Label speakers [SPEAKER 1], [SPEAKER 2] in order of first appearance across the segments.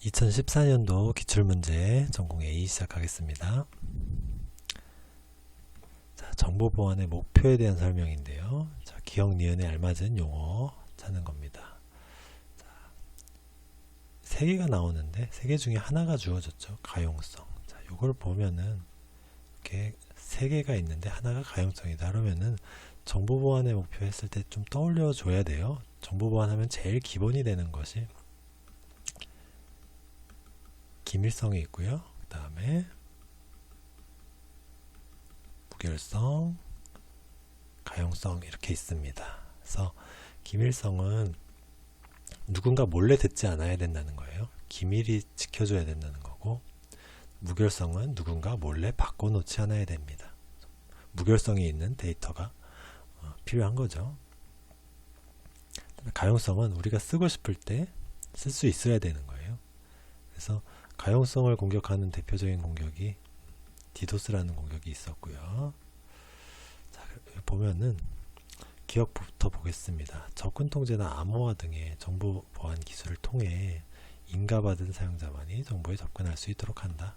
[SPEAKER 1] 2014년도 기출문제 전공 A 시작하겠습니다. 자, 정보보안의 목표에 대한 설명인데요. 자, 기억 니은에 알맞은 용어 찾는 겁니다. 자, 3개가 나오는데 3개 중에 하나가 주어졌죠. 가용성. 자, 요걸 보면은 이렇게 3개가 있는데 하나가 가용성이다. 그러면은 정보보안의 목표 했을 때 좀 떠올려 줘야 돼요. 정보보안 하면 제일 기본이 되는 것이 기밀성이 있고요. 그 다음에 무결성, 가용성 이렇게 있습니다. 그래서 기밀성은 누군가 몰래 듣지 않아야 된다는 거예요. 기밀이 지켜줘야 된다는 거고, 무결성은 누군가 몰래 바꿔놓지 않아야 됩니다. 무결성이 있는 데이터가 필요한 거죠. 가용성은 우리가 쓰고 싶을 때 쓸 수 있어야 되는 거예요. 그래서 가용성을 공격하는 대표적인 공격이 디도스라는 공격이 있었고요. 자, 보면은 기억부터 보겠습니다. 접근 통제나 암호화 등의 정보 보안 기술을 통해 인가받은 사용자만이 정보에 접근할 수 있도록 한다.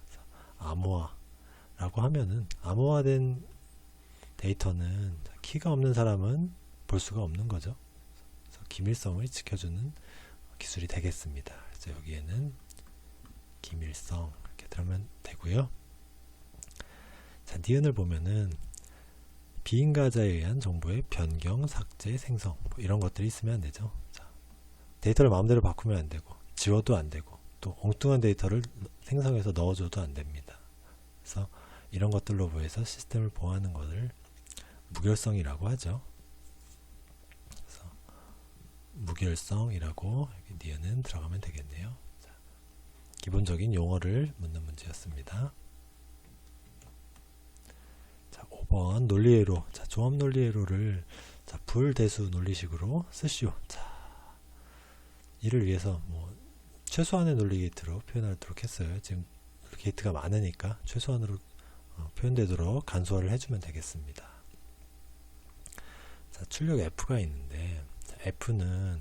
[SPEAKER 1] 암호화라고 하면은 암호화된 데이터는 키가 없는 사람은 볼 수가 없는 거죠. 그래서 기밀성을 지켜주는 기술이 되겠습니다. 그래서 여기에는 기밀성 이렇게 들으면 되고요. 자, 니은을 보면은 비인가자에 의한 정보의 변경, 삭제, 생성 뭐 이런 것들이 있으면 안 되죠. 자, 데이터를 마음대로 바꾸면 안 되고 지워도 안 되고 또 엉뚱한 데이터를 생성해서 넣어줘도 안 됩니다. 그래서 이런 것들로 보여서 시스템을 보호하는 것을 무결성이라고 하죠. 그래서 무결성이라고 여기 니은은 들어가면 되겠네요. 기본적인 용어를 묻는 문제였습니다. 자, 5번 논리회로. 자, 조합 논리회로를 자, 불대수 논리식으로 쓰시오. 자, 이를 위해서 뭐 최소한의 논리 게이트로 표현하도록 했어요. 지금 게이트가 많으니까 최소한으로 표현되도록 간소화를 해주면 되겠습니다. 자, 출력 F가 있는데 자, F는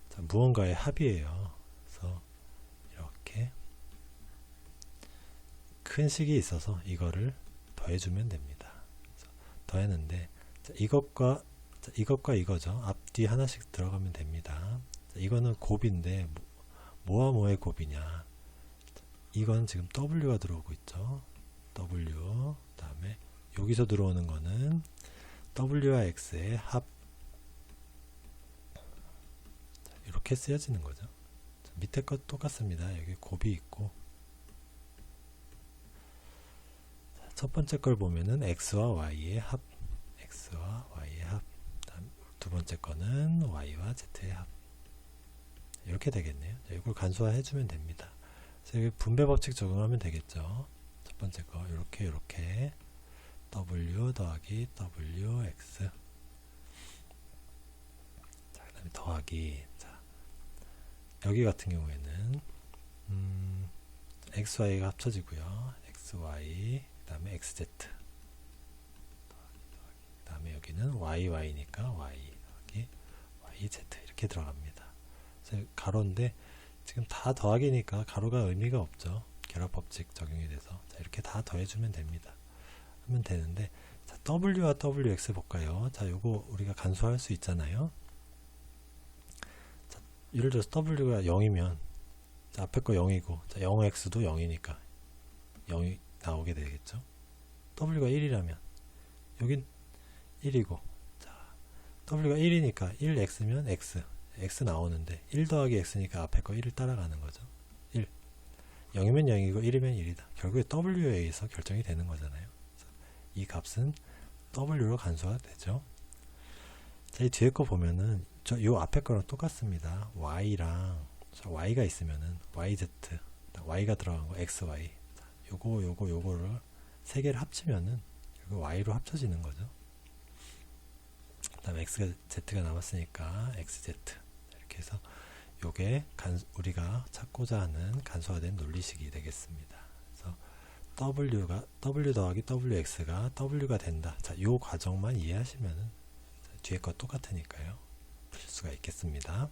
[SPEAKER 1] 자, 무언가의 합이에요. 그래서 큰 식이 있어서 이거를 더해주면 됩니다. 더했는데 자, 이것과 이거죠. 앞뒤 하나씩 들어가면 됩니다. 자, 이거는 곱인데 뭐와 뭐의 곱이냐. 이건 지금 W가 들어오고 있죠. W 다음에 여기서 들어오는 거는 W와 X의 합. 자, 이렇게 쓰여지는 거죠. 자, 밑에 것 똑같습니다. 여기 곱이 있고 첫 번째 걸 보면은 x와 y의 합, x와 y의 합. 다음 두 번째 거는 y와 z의 합. 이렇게 되겠네요. 자, 이걸 간소화 해주면 됩니다. 그래서 여기 분배 법칙 적용하면 되겠죠. 첫 번째 거 이렇게 w 더하기 wx. 자, 그다음에 더하기. 자, 여기 같은 경우에는 x, y가 합쳐지고요. x, y 그 다음에 xz 그 다음에 여기는 y니까 y 더하기 yz 이렇게 들어갑니다. 그래서 가로인데 지금 다 더하기니까 가로가 의미가 없죠. 결합법칙 적용이 돼서 자, 이렇게 다 더해주면 됩니다. 하면 되는데 자, w와 wx 볼까요? 자, 요거 우리가 간소화할 수 있잖아요. 자, 예를 들어서 w가 0이면 자, 앞에 거 0이고 자, 0x도 0이니까 0이 나오게 되겠죠. w가 1이라면 여긴 1이고 자, w가 1이니까 1x면 x 나오는데 1 더하기 x니까 앞에 거 1을 따라가는 거죠. 1 0이면 0이고 1이면 1이다. 결국에 w에 의해서 결정이 되는 거잖아요. 이 값은 w로 간소화 되죠. 자, 이 뒤에 거 보면은 요 앞에 거랑 똑같습니다. y랑 자, y가 있으면은 yz y가 들어간 거 xy 요거를 세 개를 합치면은 결국 y로 합쳐지는 거죠. 그 다음에 z가 남았으니까 xz 이렇게 해서 요게 우리가 찾고자 하는 간소화된 논리식이 되겠습니다. 그래서 w 더하기 wx가 w가 된다. 자, 요 과정만 이해하시면은 뒤에 거 똑같으니까요. 풀 수가 있겠습니다.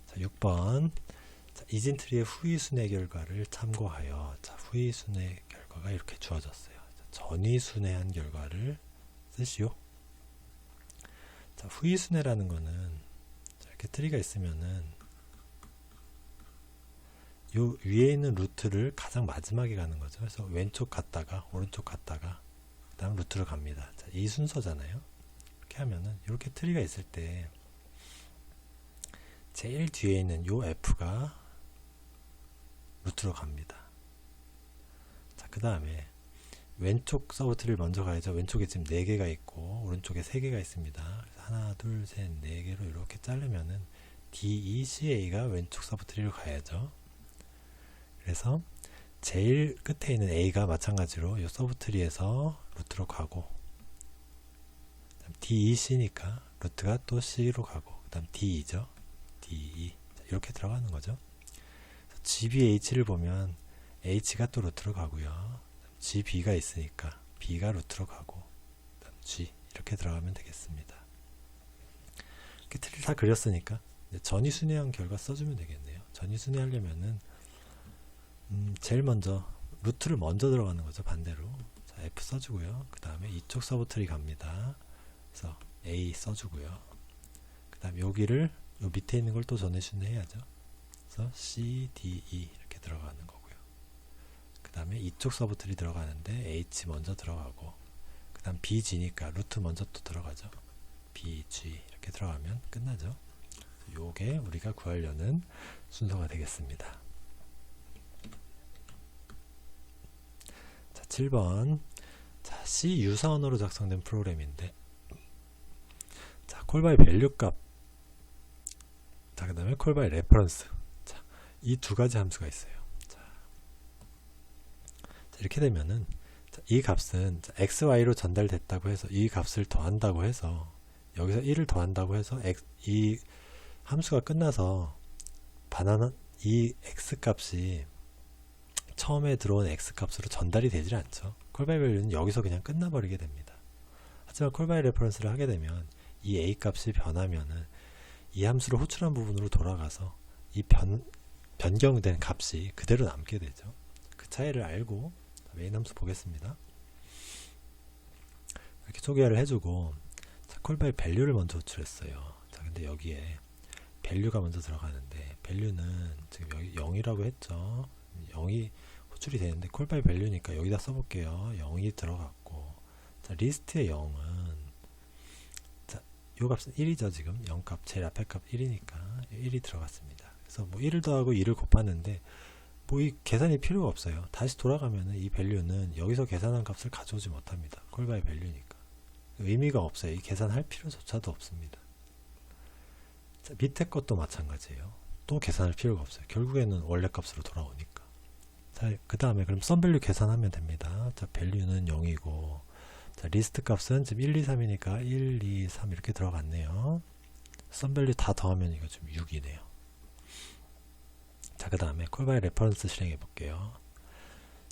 [SPEAKER 1] 자, 6번. 자, 이진트리의 후위순회 결과를 참고하여. 자, 후위순회 결과가 이렇게 주어졌어요. 자, 전위순회한 결과를 쓰시오. 자, 후위순회라는 거는 자, 이렇게 트리가 있으면은 요 위에 있는 루트를 가장 마지막에 가는 거죠. 그래서 왼쪽 갔다가 오른쪽 갔다가 그 다음 루트로 갑니다. 자, 이 순서잖아요. 이렇게 하면은 이렇게 트리가 있을 때 제일 뒤에 있는 요 F가 루트로 갑니다. 자, 그 다음에 왼쪽 서브트리를 먼저 가야죠. 왼쪽에 지금 4개가 있고 오른쪽에 3개가 있습니다. 그래서 하나, 둘, 셋, 4개로 이렇게 자르면은 DECA가 왼쪽 서브트리로 가야죠. 그래서 제일 끝에 있는 A가 마찬가지로 이 서브트리에서 루트로 가고, DEC니까 루트가 또 C로 가고, 그 다음 DE죠. DE. 이렇게 들어가는 거죠. GBH를 보면 H가 또 루트로 가고요. GB가 있으니까 B가 루트로 가고, 그 다음 G. 이렇게 들어가면 되겠습니다. 이렇게 틀을 다 그렸으니까 전위순회한 결과 써주면 되겠네요. 전위순회 하려면은 제일 먼저 루트를 먼저 들어가는 거죠. 반대로. 자, F 써주고요. 그 다음에 이쪽 서브트리 갑니다. 그래서 A 써주고요. 그 다음 여기를 요 밑에 있는 걸 또 전위순회 해야죠. 그래서 C, D, E 이렇게 들어가는 거고요. 그 다음에 이쪽 서브트리 들어가는데 H 먼저 들어가고, 그 다음 B, G니까 루트 먼저 또 들어가죠. B, G 이렇게 들어가면 끝나죠. 요게 우리가 구하려는 순서가 되겠습니다. 7번. 자, C 유사 언어로 작성된 프로그램인데, 자, 콜바이 밸류 값, 자, 그 다음에 콜바이 레퍼런스. 자, 이 두 가지 함수가 있어요. 자, 이렇게 되면은, 자, 이 값은 자, XY로 전달됐다고 해서 이 값을 더한다고 해서, 여기서 1을 더한다고 해서 이 함수가 끝나서 이 X 값이 처음에 들어온 X 값으로 전달이 되질 않죠. 콜바이 밸류는 여기서 그냥 끝나버리게 됩니다. 하지만 콜바이 레퍼런스를 하게 되면 이 A 값이 변하면은 이 함수를 호출한 부분으로 돌아가서 이 변경된 값이 그대로 남게 되죠. 그 차이를 알고 메인 함수 보겠습니다. 이렇게 소개를 해주고, 자, 콜바이 밸류를 먼저 호출했어요. 자, 근데 여기에 밸류가 먼저 들어가는데, 밸류는 지금 여기 0이라고 했죠. 0이 호출이 되는데 콜바이 밸류니까 여기다 써볼게요. 0이 들어갔고, 자, 리스트의 0은 자, 요 값은 1이죠. 지금 0값 제일 앞에 값 1이니까 1이 들어갔습니다. 그래서 뭐 1을 더하고 2를 곱하는데 뭐 이 계산이 필요가 없어요. 다시 돌아가면은 이 밸류는 여기서 계산한 값을 가져오지 못합니다. 콜바이 밸류니까 의미가 없어요. 이 계산할 필요조차도 없습니다. 자, 밑에 것도 마찬가지예요. 또 계산할 필요가 없어요. 결국에는 원래 값으로 돌아오니까. 자, 그 다음에 그럼 썸밸류 계산하면 됩니다. 자, 밸류는 0이고, 자, 리스트 값은 지금 1, 2, 3이니까 1, 2, 3 이렇게 들어갔네요. 썸밸류 다 더하면 이거 지금 6이네요. 자, 그 다음에 콜바이 레퍼런스 실행해 볼게요.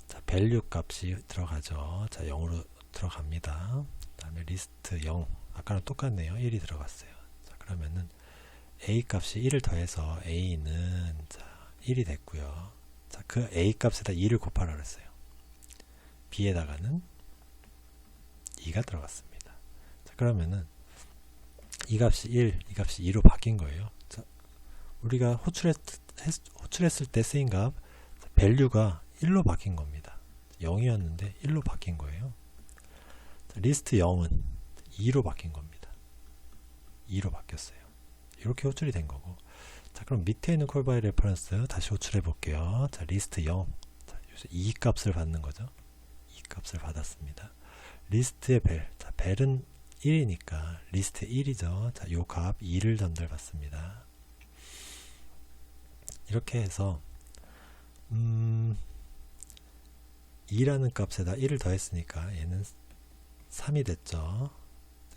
[SPEAKER 1] 자, 밸류 값이 들어가죠. 자, 0으로 들어갑니다. 그 다음에 리스트 0, 아까랑 똑같네요. 1이 들어갔어요. 자, 그러면은 A 값이 1을 더해서 A는 자, 1이 됐고요. 자, 그 A 값에다 2를 곱하라 그랬어요. B에다가는 2가 들어갔습니다. 자, 그러면은 이 값이 1, 이 값이 2로 바뀐 거예요. 자, 우리가 호출했을 때 쓰인 값, 밸류가 1로 바뀐 겁니다. 0이었는데 1로 바뀐 거예요. 자, 리스트 0은 2로 바뀐 겁니다. 2로 바뀌었어요. 이렇게 호출이 된 거고, 자, 그럼 밑에 있는 콜바이 레퍼런스 다시 호출해 볼게요. 자, 리스트 0. 자, 여기서 2 값을 받는 거죠. 2 값을 받았습니다. 리스트의 벨. 자, 벨은 1이니까 리스트 1이죠. 자, 요 값 2를 전달받습니다. 이렇게 해서 2라는 값에다 1을 더했으니까 얘는 3이 됐죠.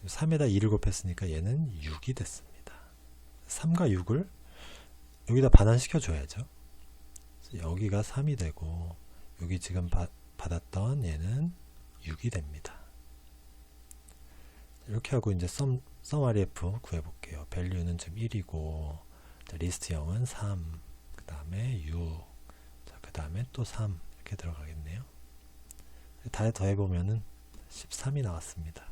[SPEAKER 1] 3에다 2를 곱했으니까 얘는 6이 됐습니다. 3과 6을 여기다 반환시켜 줘야죠. 여기가 3이 되고 여기 지금 받았던 얘는 6이 됩니다. 이렇게 하고 이제 sum REF 구해볼게요. 밸류는 지금 1이고 자, 리스트 0은 3, 그 다음에 6, 자, 그 다음에 또 3 이렇게 들어가겠네요. 다 더해보면은 13이 나왔습니다.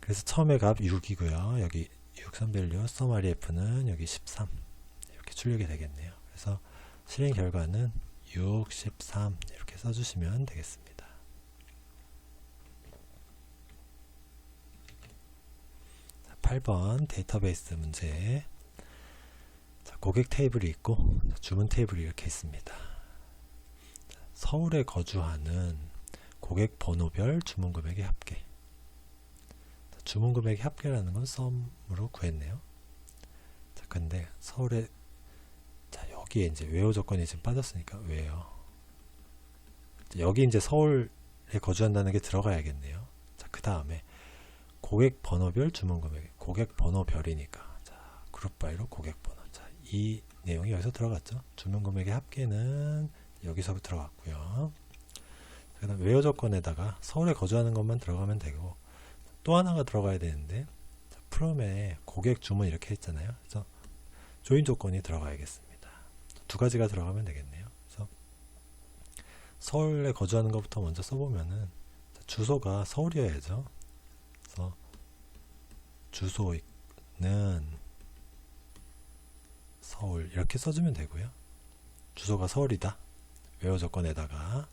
[SPEAKER 1] 그래서 처음에 값 6이고요. 여기 6선 밸류 썸Ref는 여기 13 이렇게 출력이 되겠네요. 그래서 실행 결과는 6, 13 이렇게 써주시면 되겠습니다. 자, 8번 데이터베이스 문제. 자, 고객 테이블이 있고 주문 테이블이 이렇게 있습니다. 자, 서울에 거주하는 고객 번호별 주문 금액의 합계. 자, 주문 금액의 합계라는 건 썸으로 구했네요. 자, 근데 서울에 자, 여기에 이제 웨어 조건이 지금 빠졌으니까 웨어. 여기 이제 서울에 거주한다는 게 들어가야겠네요. 자, 그 다음에 고객 번호별 주문 금액. 고객 번호별이니까. 자, 그룹 바이로 고객 번호. 자, 이 내용이 여기서 들어갔죠. 주문 금액의 합계는 여기서 들어갔고요. 그 다음 웨어 조건에다가 서울에 거주하는 것만 들어가면 되고, 또 하나가 들어가야 되는데, 자, 프롬에 고객 주문 이렇게 했잖아요. 그래서 조인 조건이 들어가야겠습니다. 두 가지가 들어가면 되겠네요. 그래서 서울에 거주하는 것부터 먼저 써보면은, 자, 주소가 서울이어야죠. 그래서 주소는 서울 이렇게 써주면 되고요. 주소가 서울이다. 웨어 조건에다가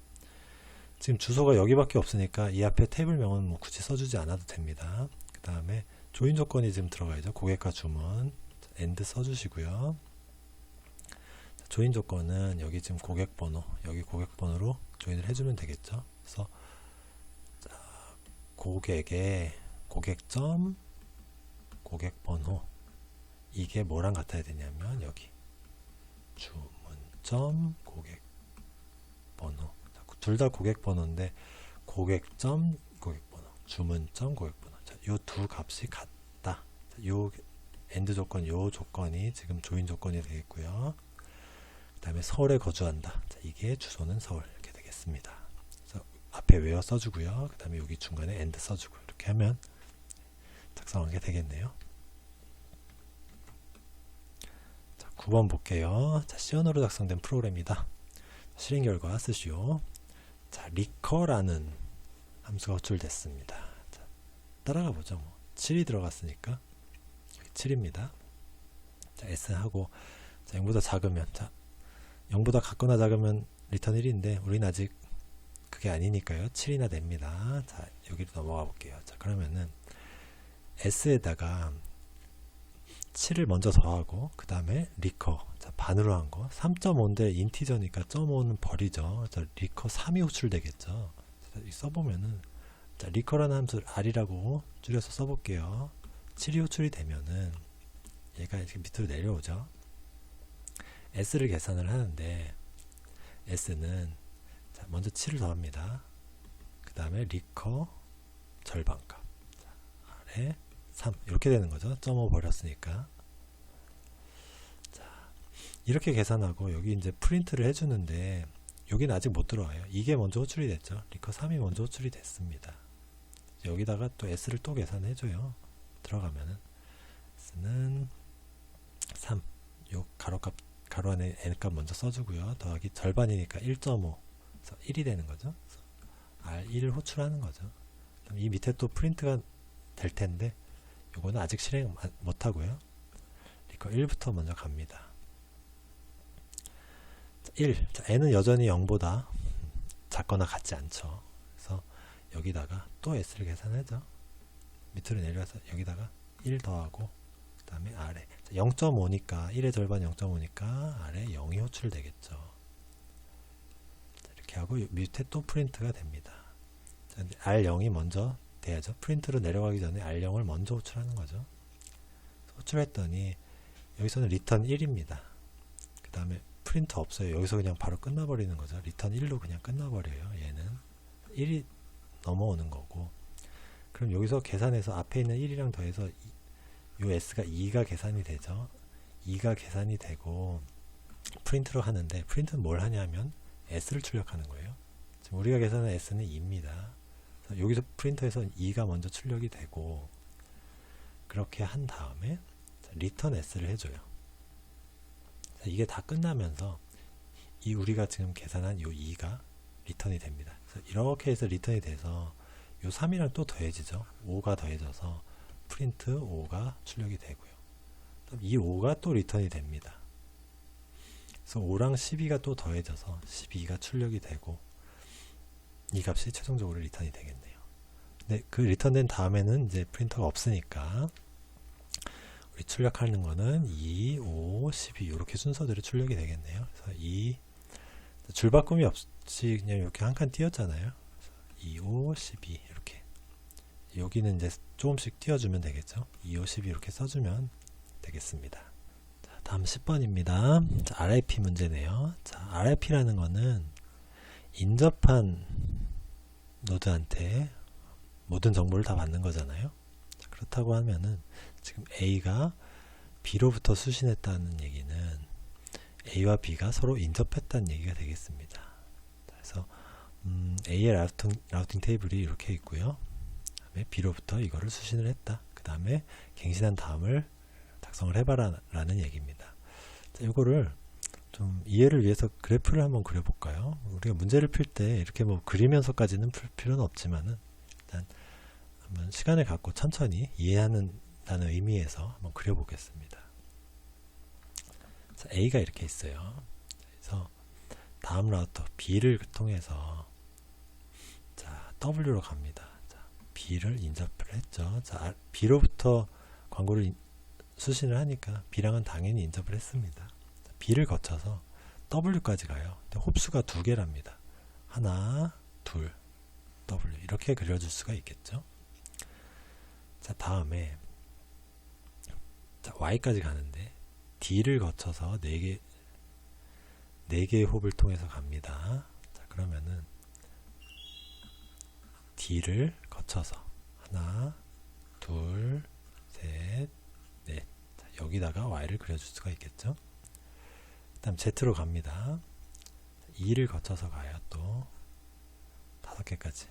[SPEAKER 1] 지금 주소가 여기밖에 없으니까 이 앞에 테이블명은 뭐 굳이 써주지 않아도 됩니다. 그 다음에 조인 조건이 지금 들어가야죠. 고객과 주문 엔드 써주시고요. 조인 조건은 여기 지금 고객 번호, 여기 고객 번호로 조인을 해주면 되겠죠. 그래서 자, 고객의 고객점 고객 번호, 이게 뭐랑 같아야 되냐면 여기 주문점 고객 번호. 둘 다 고객 번호인데 고객점 고객 번호, 주문점 고객 번호. 자, 요 두 값이 같다. 자, 요 엔드 조건, 요 조건이 지금 조인 조건이 되겠고요. 그 다음에 서울에 거주한다. 자, 이게 주소는 서울 이렇게 되겠습니다. 그래서 앞에 웨어 써주고요. 그 다음에 여기 중간에 엔드 써주고 이렇게 하면 작성하게 되겠네요. 자, 9번 볼게요. 자, 시언어로 작성된 프로그램이다. 실행 결과 쓰시오. 자, 리커라는 함수가 호출됐습니다. 자, 따라가 보죠. 뭐 7이 들어갔으니까 여기 7입니다. 자, S하고 자, 0보다 작으면, 자, 0보다 같거나 작으면 리턴 1인데 우리는 아직 그게 아니니까요. 7이나 됩니다. 자, 여기로 넘어가 볼게요. 자, 그러면은 S에다가 7을 먼저 더하고 그 다음에 리커, 자, 반으로 한 거 3.5인데 인티저니까 0.5는 버리죠. 자, 리커 3이 호출되겠죠. 자, 써보면은 자, 리커라는 함수를 R이라고 줄여서 써볼게요. 7이 호출이 되면은 얘가 이렇게 밑으로 내려오죠. S를 계산을 하는데 S는 자, 먼저 7을 더합니다. 그 다음에 리커 절반값, 자, 아래 3 이렇게 되는 거죠. 0.5 버렸으니까. 자, 이렇게 계산하고 여기 이제 프린트를 해주는데 여기는 아직 못 들어와요. 이게 먼저 호출이 됐죠. 리커 3이 먼저 호출이 됐습니다. 여기다가 또 S를 또 계산해줘요. 들어가면은 S는 3, 요 가로 안에 N값 먼저 써주고요. 더하기 절반이니까 1.5, 그래서 1이 되는 거죠. R1을 호출하는 거죠. 그럼 이 밑에 또 프린트가 될 텐데 요거는 아직 실행 못하고요. 리커 1부터 먼저 갑니다. 1. 자, n은 여전히 0보다 작거나 같지 않죠. 그래서 여기다가 또 s를 계산하죠. 밑으로 내려와서 여기다가 1 더하고 그 다음에 아래 0.5니까 1의 절반 0.5니까 아래 0이 호출되겠죠. 자, 이렇게 하고 밑에 또 프린트가 됩니다. 자, R0이 먼저 돼야죠. 프린트로 내려가기 전에 R0을 먼저 호출하는 거죠. 호출했더니 여기서는 리턴 1입니다. 그 다음에 프린트 없어요. 여기서 그냥 바로 끝나버리는 거죠. 리턴 1로 그냥 끝나버려요. 얘는 1이 넘어오는 거고, 그럼 여기서 계산해서 앞에 있는 1이랑 더해서 요 S가 2가 계산이 되죠. 2가 계산이 되고 프린트로 하는데, 프린트는 뭘 하냐면 S를 출력하는 거예요. 지금 우리가 계산한 S는 2입니다. 여기서 프린터에서 2가 먼저 출력이 되고, 그렇게 한 다음에 리턴 S를 해줘요. 이게 다 끝나면서 이 우리가 지금 계산한 요 2가 리턴이 됩니다. 그래서 이렇게 해서 리턴이 돼서 요 3이랑 또 더해지죠. 5가 더해져서 프린트 5가 출력이 되고요. 이 5가 또 리턴이 됩니다. 그래서 5랑 12가 또 더해져서 12가 출력이 되고 이 값이 최종적으로 리턴이 되겠네요. 근데 그 리턴된 다음에는 이제 프린터가 없으니까 우리 출력하는 거는 2, 5, 12 이렇게 순서대로 출력이 되겠네요. 그래서 2 줄바꿈이 없이 그냥 이렇게 한 칸 띄었잖아요. 2, 5, 12 이렇게 여기는 이제 조금씩 띄워주면 되겠죠. 2, 5, 12 이렇게 써주면 되겠습니다. 자, 다음 10번입니다. 자, RIP 문제네요. 자, RIP라는 거는 인접한 노드한테 모든 정보를 다 받는 거잖아요. 자, 그렇다고 하면은 지금 A가 B로부터 수신했다는 얘기는 A와 B가 서로 인접했다는 얘기가 되겠습니다. 그래서 A의 라우팅 테이블이 이렇게 있고요. 그다음에 B로부터 이거를 수신을 했다. 그 다음에 갱신한 다음을 작성을 해봐라라는 얘기입니다. 자, 이거를 좀 이해를 위해서 그래프를 한번 그려볼까요? 우리가 문제를 풀 때 이렇게 뭐 그리면서까지는 풀 필요는 없지만은 일단 한번 시간을 갖고 천천히 이해하는 의미에서 한번 그려보겠습니다. 자, A가 이렇게 있어요. 그래서 다음 라우터 B를 통해서 자, W로 갑니다. 자, B를 인접을 했죠. 자, B로부터 광고를 수신을 하니까 B랑은 당연히 인접을 했습니다. 자, B를 거쳐서 W까지 가요. 근데 홉수가 두 개랍니다. 하나, 둘, W 이렇게 그려줄 수가 있겠죠. 자, 다음에 자, Y까지 가는데 D를 거쳐서 4개의 홉을 통해서 갑니다. 자, 그러면은 D를 거쳐서 하나, 둘, 셋, 넷. 자, 여기다가 Y를 그려줄 수가 있겠죠. 그 다음 Z로 갑니다. 2를 거쳐서 가요. 또 5개까지.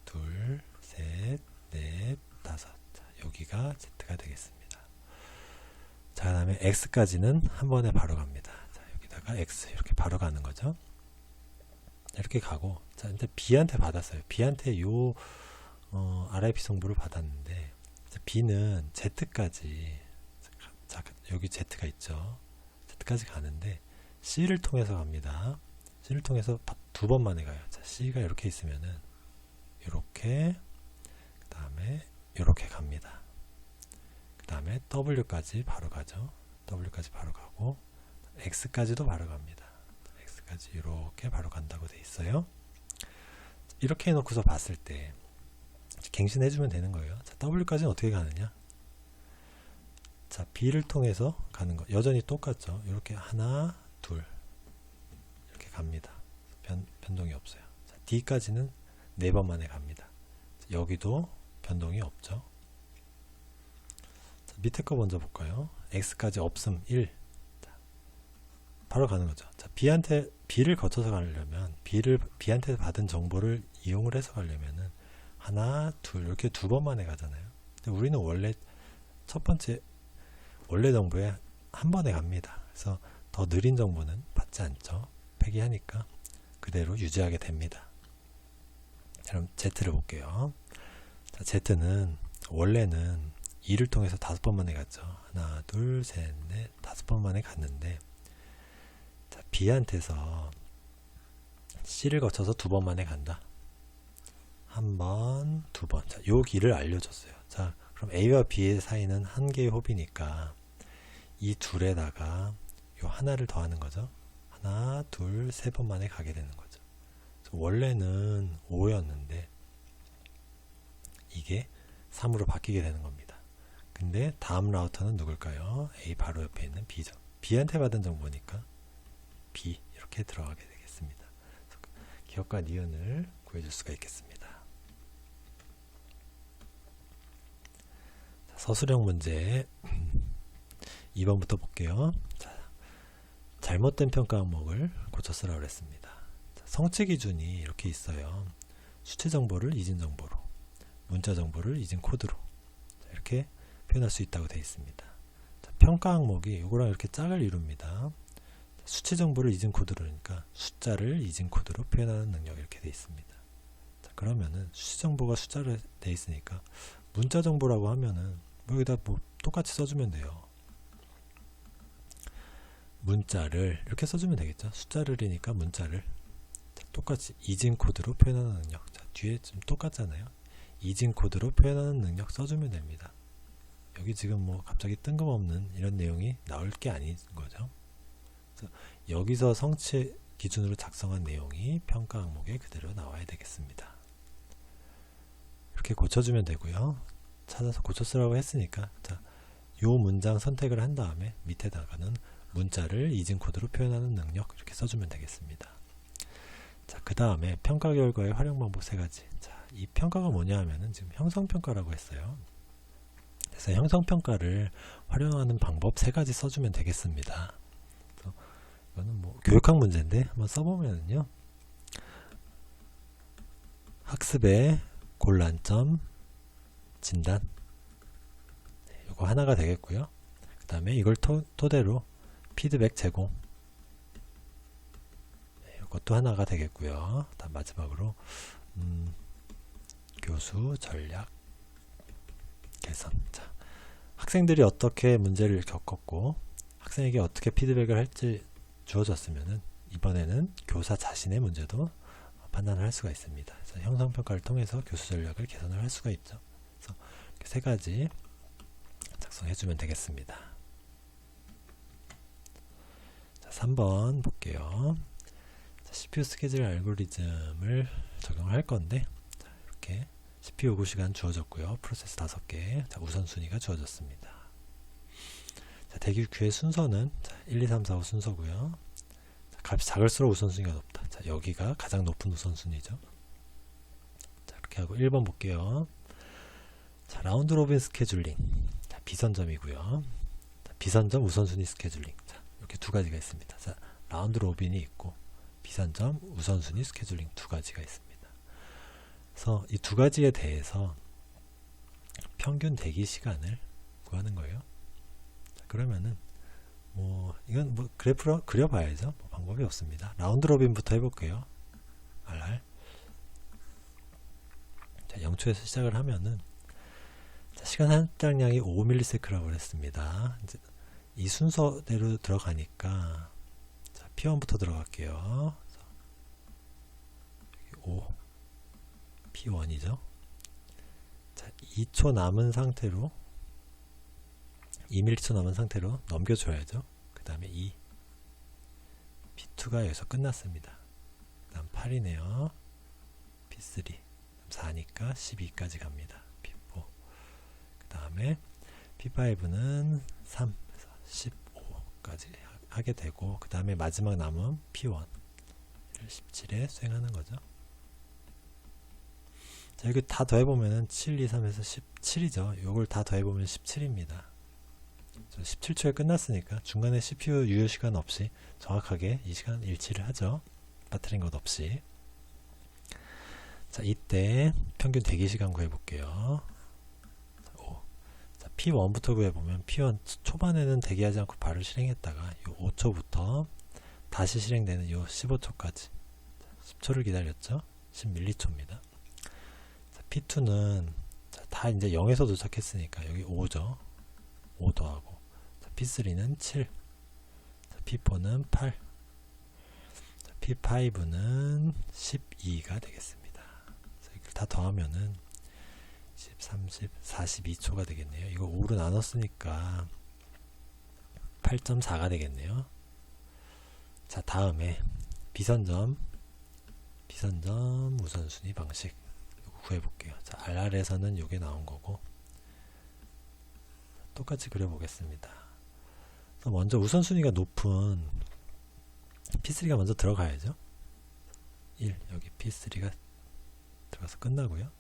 [SPEAKER 1] 둘, 셋, 넷, 다섯. 자, 여기가 Z가 되겠습니다. 자, 그 다음에 X까지는 한 번에 바로 갑니다. 자, 여기다가 X 이렇게 바로 가는 거죠. 이렇게 가고, 자, 근데 B한테 받았어요. B한테 요 RIP 정보를 받았는데, 자, B는 Z까지, 자, 여기 Z가 있죠. Z까지 가는데 C를 통해서 갑니다. C를 통해서 두 번 만에 가요. 자, C가 이렇게 있으면은 이렇게, 그 다음에 이렇게 갑니다. 그 다음에 W까지 바로 가죠. W까지 바로 가고 X까지도 바로 갑니다. X까지 이렇게 바로 간다고 돼 있어요. 이렇게 해놓고서 봤을 때 갱신해주면 되는 거예요. 자, W까지는 어떻게 가느냐? 자, B를 통해서 가는 거 여전히 똑같죠. 이렇게 하나, 둘 이렇게 갑니다. 변동이 없어요. 자, D까지는 4번 만에 갑니다. 자, 여기도 변동이 없죠. 자, 밑에 거 먼저 볼까요? X까지 없음 1. 자, 바로 가는 거죠. 자, B를 거쳐서 가려면 B한테 받은 정보를 이용을 해서 가려면은 하나, 둘 이렇게 2번 만에 가잖아요. 근데 우리는 원래 첫 번째 원래 정보에 한 번에 갑니다. 그래서 더 느린 정보는 받지 않죠. 폐기하니까 그대로 유지하게 됩니다. 그럼 Z를 볼게요. 자, Z는 원래는 2를 통해서 5번 만에 갔죠. 하나, 둘, 셋, 넷, 5번 만에 갔는데, 자, B한테서 C를 거쳐서 2번 만에 간다. 한 번, 2번. 자, 요 길을 알려줬어요. 자, 그럼 A와 B의 사이는 한 개의 홉이니까 이 둘에다가 요 하나를 더하는 거죠. 하나, 둘, 3번 만에 가게 되는 거죠. 원래는 5였는데 이게 3으로 바뀌게 되는 겁니다. 근데 다음 라우터는 누굴까요? A 바로 옆에 있는 B죠. B한테 받은 정보니까 B 이렇게 들어가게 되겠습니다. 기억과 니은을 구해줄 수가 있겠습니다. 자, 서술형 문제 2번부터 볼게요. 자, 잘못된 평가 항목을 고쳐 쓰라고 했습니다. 자, 성취 기준이 이렇게 있어요. 수치 정보를 이진 정보로, 문자 정보를 이진 코드로, 자, 이렇게 표현할 수 있다고 되어 있습니다. 자, 평가 항목이 이거랑 이렇게 짝을 이룹니다. 수치 정보를 이진 코드로 그러니까 숫자를 이진 코드로 표현하는 능력 이렇게 되어 있습니다. 자, 그러면은 수치 정보가 숫자로 되어 있으니까 문자 정보라고 하면은 여기다 뭐 똑같이 써주면 돼요. 문자를 이렇게 써주면 되겠죠. 숫자를이니까 문자를 자, 똑같이 이진 코드로 표현하는 능력. 자, 뒤에 좀 똑같잖아요. 이진 코드로 표현하는 능력 써주면 됩니다. 여기 지금 뭐 갑자기 뜬금없는 이런 내용이 나올 게 아닌 거죠. 그래서 여기서 성취 기준으로 작성한 내용이 평가 항목에 그대로 나와야 되겠습니다. 이렇게 고쳐주면 되고요. 찾아서 고쳐 쓰라고 했으니까 자, 요 문장 선택을 한 다음에 밑에다가는 문자를 이진 코드로 표현하는 능력 이렇게 써주면 되겠습니다. 자, 그 다음에 평가 결과의 활용 방법 3가지. 자, 이 평가가 뭐냐 하면은 지금 형성평가라고 했어요. 그래서 형성평가를 활용하는 방법 3가지 써주면 되겠습니다. 이거는 뭐 교육학 문제인데 한번 써보면은요. 학습의 곤란점 진단. 이거 하나가 되겠고요. 그 다음에 이걸 토대로 피드백 제공. 이것도 하나가 되겠고요. 다음 마지막으로 교수 전략 개선. 자, 학생들이 어떻게 문제를 겪었고 학생에게 어떻게 피드백을 할지 주어졌으면은 이번에는 교사 자신의 문제도 판단을 할 수가 있습니다. 그래서 형성평가를 통해서 교수 전략을 개선을 할 수가 있죠. 그래서 이렇게 3가지 작성해주면 되겠습니다. 자, 3번 볼게요. 자, CPU 스케줄 알고리즘을 적용을 할 건데 자, 이렇게 CPU 요구 시간 주어졌고요. 프로세스 5개, 자, 우선순위가 주어졌습니다. 자, 대기 큐의 순서는 자, 1, 2, 3, 4, 5 순서고요. 자, 값이 작을수록 우선순위가 높다. 자, 여기가 가장 높은 우선순위죠. 자, 이렇게 하고 1번 볼게요. 자, 라운드 로빈 스케줄링. 자, 비선점이고요. 자, 비선점 우선순위 스케줄링. 자, 이렇게 2가지가 있습니다. 자, 라운드 로빈이 있고 비선점 우선순위 스케줄링 2가지가 있습니다. 그래서 이 2가지에 대해서 평균 대기 시간을 구하는 거예요. 자, 그러면은 뭐 이건 뭐 그래프로 그려봐야죠. 뭐 방법이 없습니다. 라운드 로빈부터 해볼게요. RR. 자, 0초에서 시작을 하면은 자, 시간 할당량이 5ms라고 했습니다. 이제 이 순서대로 들어가니까 자, P1부터 들어갈게요. 5 P1이죠. 자, 2초 남은 상태로 2m초 남은 상태로 넘겨줘야죠. 그 다음에 2 P2가 여기서 끝났습니다. 그 다음 8이네요. P3 4니까 12까지 갑니다. P4 그 다음에 P5는 3 15까지 하게 되고 그 다음에 마지막 남은 P1 17에 수행하는 거죠. 자, 여기 다 더해보면은 7, 2, 3에서 17이죠. 요걸 다 더해보면 17입니다. 17초에 끝났으니까 중간에 CPU 유효 시간 없이 정확하게 이 시간 일치를 하죠. 빠뜨린 것 없이. 자, 이때 평균 대기 시간 구해볼게요. 자, P1부터 구해보면 P1 초반에는 대기하지 않고 바로 실행했다가 요 5초부터 다시 실행되는 요 15초까지 10초를 기다렸죠. 10m초입니다. P2는 다 이제 0에서 도착했으니까 여기 5죠. 5 더하고 자, P3는 7 자, P4는 8 자, P5는 12가 되겠습니다. 자, 이걸 다 더하면은 10, 30, 42초가 되겠네요. 이거 5로 나눴으니까 8.4가 되겠네요. 자, 다음에 비선점 우선순위 방식 구해볼게요. 자, RR에서는 이게 나온 거고 똑같이 그려보겠습니다. 그래서 먼저 우선순위가 높은 P3가 먼저 들어가야죠. 1 여기 P3가 들어가서 끝나고요.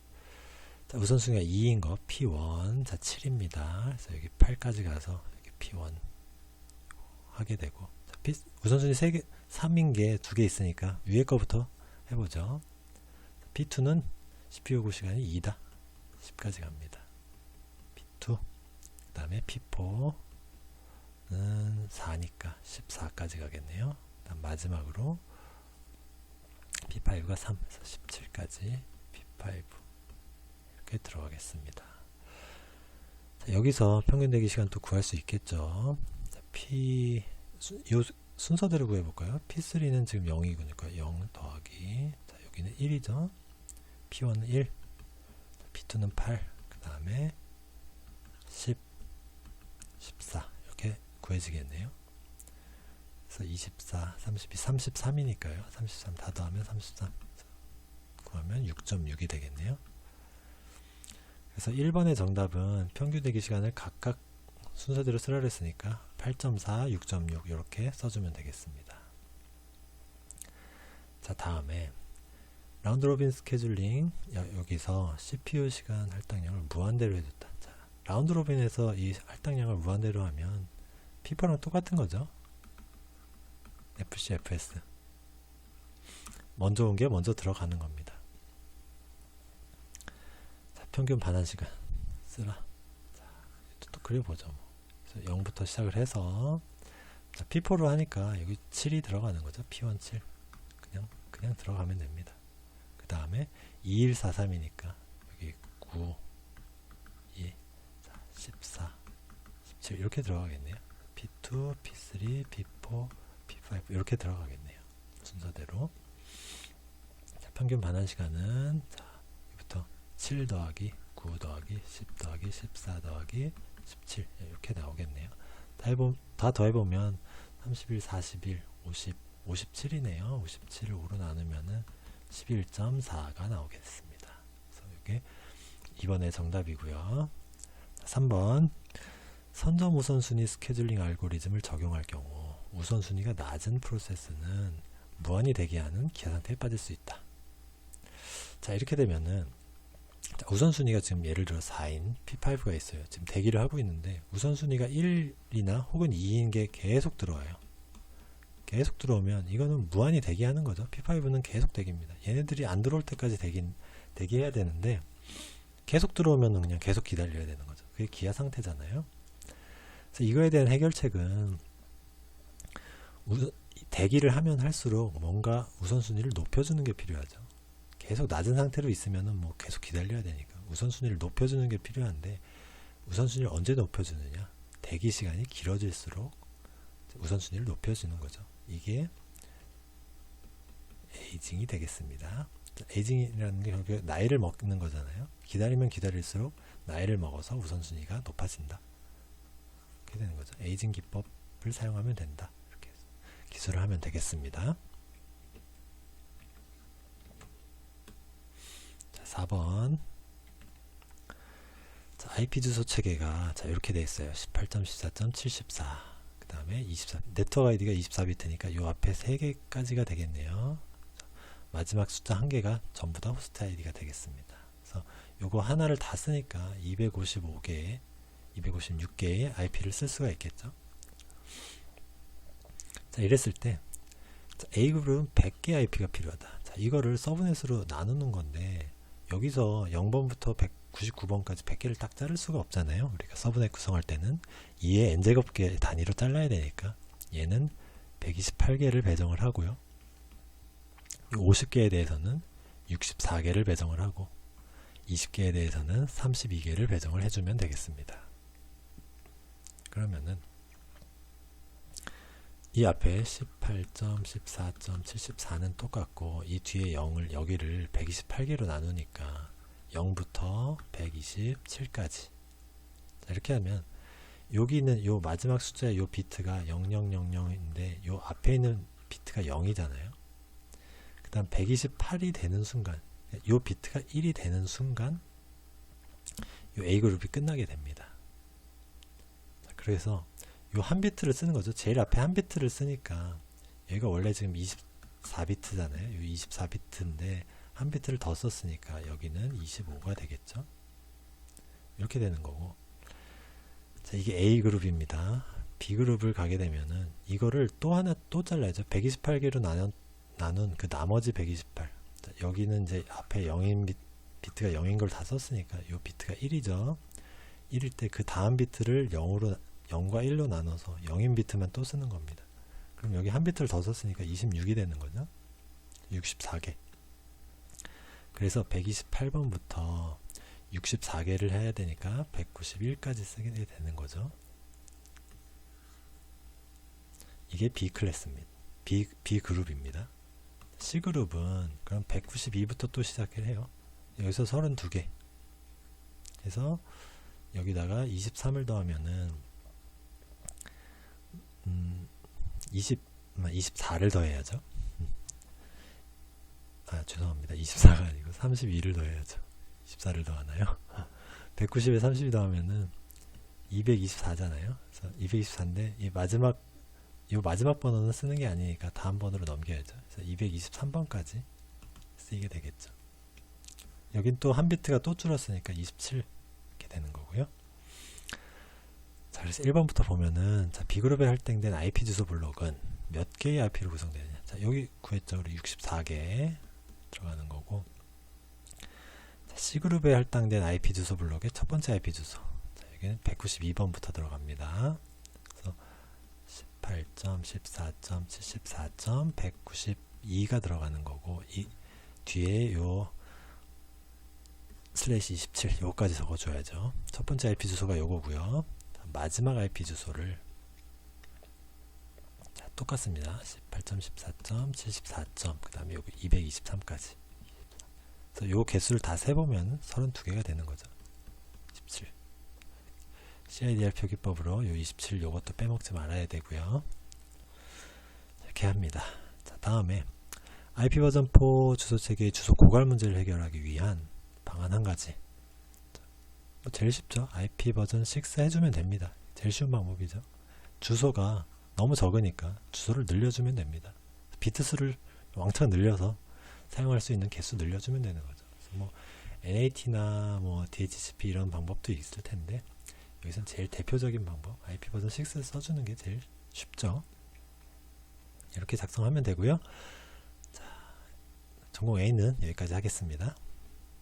[SPEAKER 1] 자, 우선순위가 2인 거 P1 자 7입니다. 그래서 여기 8까지 가서 여기 P1 하게 되고 자, 우선순위 3개 3인 게 2개 있으니까 위에 거부터 해보죠. P2는 CPU 요구 시간이 2다. 10까지 갑니다. P2 그 다음에 P4 그 4니까 14까지 가겠네요. 다음 마지막으로 P5가 3에서 17까지 P5 이렇게 들어가겠습니다. 자, 여기서 평균 대기 시간 또 구할 수 있겠죠. 자, 요 순서대로 구해볼까요? P3는 지금 0이니까 0 더하기, 자, 여기는 1이죠. P1은 1, P2는 8, 그 다음에 10, 14 이렇게 구해지겠네요. 그래서 24, 32, 33이니까요. 33 다 더하면 33 구하면 6.6이 되겠네요. 그래서 1번의 정답은 평균 대기 시간을 각각 순서대로 쓰라 그랬으니까 8.4, 6.6 이렇게 써주면 되겠습니다. 자, 다음에 라운드 로빈 스케줄링, 여기서 CPU 시간 할당량을 무한대로 해줬다. 자, 라운드 로빈에서 이 할당량을 무한대로 하면 P4랑 똑같은 거죠. FC, FS 먼저 온 게 먼저 들어가는 겁니다. 자, 평균 반환 시간 쓰라. 자, 또 그려보죠. 뭐. 그래서 0부터 시작을 해서, 자, P4로 하니까 여기 7이 들어가는 거죠. P1 7 그냥 들어가면 됩니다. 그 다음에 2143이니까 여기 9, 2, 자, 14, 17 이렇게 들어가겠네요. P2, P3, P4, P5 이렇게 들어가겠네요. 순서대로. 자, 평균 반환 시간은, 자, 여기부터 7 더하기 9 더하기 10 더하기 14 더하기 17 이렇게 나오겠네요. 다 더해보면 31, 41, 50, 57이네요. 57을 5로 나누면은 11.4가 나오겠습니다. 그래서 이게 2번의 정답이고요. 3번 선점 우선순위 스케줄링 알고리즘을 적용할 경우 우선순위가 낮은 프로세스는 무한히 대기하는 기아 상태에 빠질 수 있다. 자, 이렇게 되면은, 자, 우선순위가 지금 예를 들어 4인 P5가 있어요. 지금 대기를 하고 있는데 우선순위가 1이나 혹은 2인 게 계속 들어와요. 계속 들어오면 이거는 무한히 대기하는 거죠. P5는 계속 대기입니다. 얘네들이 안 들어올 때까지 대기해야 되는데 계속 들어오면 그냥 계속 기다려야 되는 거죠. 그게 기아 상태잖아요. 그래서 이거에 대한 해결책은 대기를 하면 할수록 뭔가 우선순위를 높여주는 게 필요하죠. 계속 낮은 상태로 있으면은 뭐 계속 기다려야 되니까 우선순위를 높여주는 게 필요한데, 우선순위를 언제 높여주느냐? 대기 시간이 길어질수록 우선순위를 높여주는 거죠. 이게 에이징이 되겠습니다. 에이징이라는 게 결국 나이를 먹는 거잖아요. 기다리면 기다릴수록 나이를 먹어서 우선순위가 높아진다. 이렇게 되는 거죠. 에이징 기법을 사용하면 된다. 이렇게 기술을 하면 되겠습니다. 자, 4번. 자, IP 주소 체계가, 자, 이렇게 돼 있어요. 18.14.74. 그 다음에 24, 네트워크 아이디가 24비트니까 요 앞에 3개까지가 되겠네요. 마지막 숫자 1개가 전부 다 호스트 아이디가 되겠습니다. 그래서 요거 하나를 다 쓰니까 255개, 256개의 IP를 쓸 수가 있겠죠. 자, 이랬을 때, 자, A그룹은 100개 IP가 필요하다. 자, 이거를 서브넷으로 나누는 건데, 여기서 0번부터 199번까지 100개를 딱 자를 수가 없잖아요. 우리가 서브넷 구성할 때는 2의 n제곱개 단위로 잘라야 되니까 얘는 128개를 배정을 하고요. 50개에 대해서는 64개를 배정을 하고 20개에 대해서는 32개를 배정을 해주면 되겠습니다. 그러면은 이 앞에 18.14.74는 똑같고 이 뒤에 0을 여기를 128개로 나누니까 0부터 127까지. 자, 이렇게 하면 여기는 요 마지막 숫자의 요 비트가 0000인데 요 앞에 있는 비트가 0이잖아요. 그 다음 128이 되는 순간, 요 비트가 1이 되는 순간 요 A그룹이 끝나게 됩니다. 자, 그래서 요 한 비트를 쓰는 거죠. 제일 앞에 한 비트를 쓰니까 여기가 원래 지금 24비트잖아요. 요 24비트인데 한 비트를 더 썼으니까 여기는 25가 되겠죠. 이렇게 되는 거고. 자, 이게 A그룹입니다. B그룹을 가게 되면은 이거를 또 하나 또 잘라야죠. 128개로 나눈 그 나머지 128. 자, 여기는 이제 앞에 0인 비트가 0인 걸 다 썼으니까 요 비트가 1이죠. 1일 때 그 다음 비트를 0으로 0과 1로 나눠서 0인 비트만 또 쓰는 겁니다. 그럼 여기 한 비트를 더 썼으니까 26이 되는 거죠. 64개. 그래서 128번부터 64개를 해야 되니까 191까지 쓰게 되는 거죠. 이게 B 클래스입니다. B 그룹입니다. C 그룹은 그럼 192부터 또 시작을 해요. 여기서 32개. 그래서 여기다가 23을 더하면은 24를 더해야죠. 죄송합니다. 24가 아니고 32를 더해야죠. 24를 더하나요? 190에 32 더하면은 224잖아요. 그래서 224인데 이 마지막 번호는 쓰는 게 아니니까 다음 번호로 넘겨야죠. 그래서 223번까지 쓰이게 되겠죠. 여긴 또 한 비트가 또 줄었으니까 27 이렇게 되는 거고요. 자, 그래서 1번부터 보면은 자, B그룹에 할당된 IP 주소 블록은 몇 개의 IP로 구성되느냐. 자, 여기 구했죠. 우리 64개 들어가는 거고. 자, C그룹에 할당된 IP 주소 블록의 첫 번째 IP 주소. 자, 여기는 192번부터 들어갑니다. 그래서 18점, 14점, 74점, 192가 들어가는 거고, 이 뒤에 요 슬래시 27 요거까지 적어줘야죠. 첫 번째 IP 주소가 요거고요. 마지막 IP 주소를 자, 똑같습니다. 18점, 14점, 74점, 그 다음에 여기 223까지. 그래서 요 개수를 다 세보면 32개가 되는 거죠. 17. CIDR 표기법으로 요 27 요것도 빼먹지 말아야 되고요. 이렇게 합니다. 자, 다음에 IP 버전 4 주소 체계의 주소 고갈 문제를 해결하기 위한 방안 한 가지. 뭐 제일 쉽죠. IP 버전 6 해주면 됩니다. 제일 쉬운 방법이죠. 주소가 너무 적으니까 주소를 늘려주면 됩니다. 비트 수를 왕창 늘려서 사용할 수 있는 개수 늘려주면 되는 거죠. 그래서 뭐 NAT나 뭐 DHCP 이런 방법도 있을 텐데 여기선 제일 대표적인 방법 IP 버전 6 써주는 게 제일 쉽죠. 이렇게 작성하면 되고요. 자, 전공 A는 여기까지 하겠습니다.